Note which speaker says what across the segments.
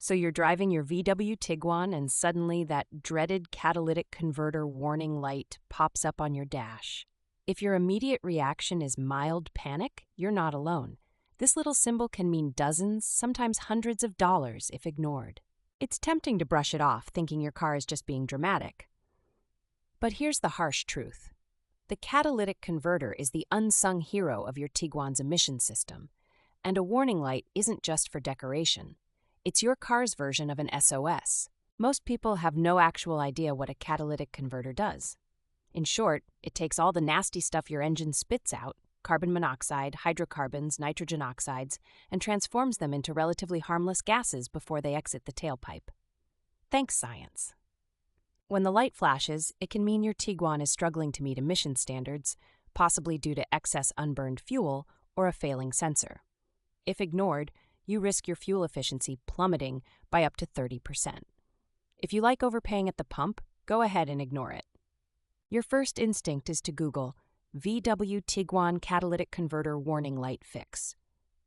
Speaker 1: So you're driving your VW Tiguan and suddenly that dreaded catalytic converter warning light pops up on your dash. If your immediate reaction is mild panic, you're not alone. This little symbol can mean dozens, sometimes hundreds of dollars if ignored. It's tempting to brush it off, thinking your car is just being dramatic. But here's the harsh truth. The catalytic converter is the unsung hero of your Tiguan's emission system. And a warning light isn't just for decoration. It's your car's version of an SOS. Most people have no actual idea what a catalytic converter does. In short, it takes all the nasty stuff your engine spits out, carbon monoxide, hydrocarbons, nitrogen oxides, and transforms them into relatively harmless gases before they exit the tailpipe. Thanks, science. When the light flashes, it can mean your Tiguan is struggling to meet emission standards, possibly due to excess unburned fuel or a failing sensor. If ignored, you risk your fuel efficiency plummeting by up to 30%. If you like overpaying at the pump, go ahead and ignore it. Your first instinct is to Google VW Tiguan Catalytic Converter Warning Light Fix.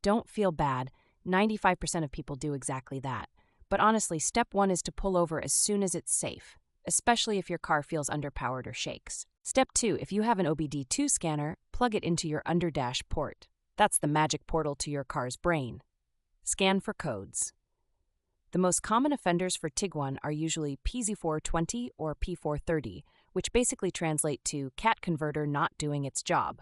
Speaker 1: Don't feel bad, 95% of people do exactly that. But honestly, step one is to pull over as soon as it's safe, especially if your car feels underpowered or shakes. Step two, if you have an OBD2 scanner, plug it into your underdash port. That's the magic portal to your car's brain. Scan for codes. The most common offenders for Tiguan are usually PZ420 or P430, which basically translate to cat converter not doing its job.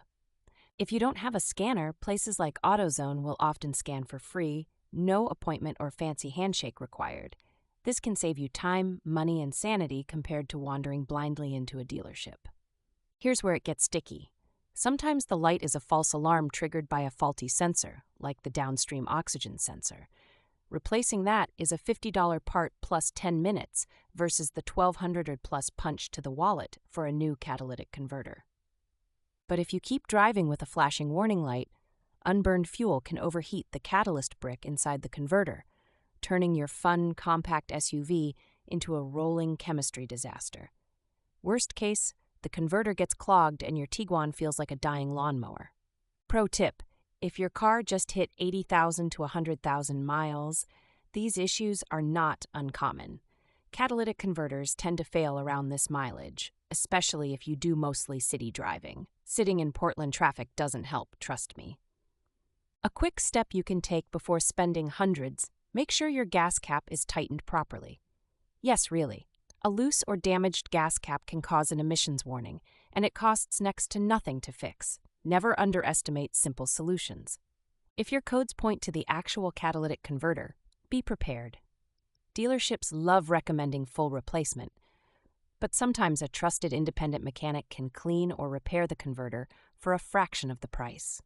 Speaker 1: If you don't have a scanner, places like AutoZone will often scan for free, no appointment or fancy handshake required. This can save you time, money, and sanity compared to wandering blindly into a dealership. Here's where it gets sticky. Sometimes the light is a false alarm triggered by a faulty sensor, like the downstream oxygen sensor. Replacing that is a $50 part plus 10 minutes versus the $1,200 plus punch to the wallet for a new catalytic converter. But if you keep driving with a flashing warning light, unburned fuel can overheat the catalyst brick inside the converter, turning your fun, compact SUV into a rolling chemistry disaster. Worst case, the converter gets clogged and your Tiguan feels like a dying lawnmower. Pro tip, if your car just hit 80,000 to 100,000 miles, these issues are not uncommon. Catalytic converters tend to fail around this mileage, especially if you do mostly city driving. Sitting in Portland traffic doesn't help, trust me. A quick step you can take before spending hundreds, make sure your gas cap is tightened properly. Yes, really. A loose or damaged gas cap can cause an emissions warning, and it costs next to nothing to fix. Never underestimate simple solutions. If your codes point to the actual catalytic converter, be prepared. Dealerships love recommending full replacement, but sometimes a trusted independent mechanic can clean or repair the converter for a fraction of the price.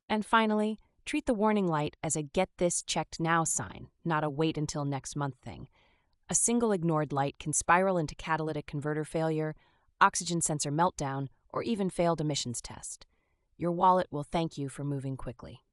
Speaker 1: And finally, treat the warning light as a get this checked now sign, not a wait until next month thing. A single ignored light can spiral into catalytic converter failure, oxygen sensor meltdown, or even failed emissions test. Your wallet will thank you for moving quickly.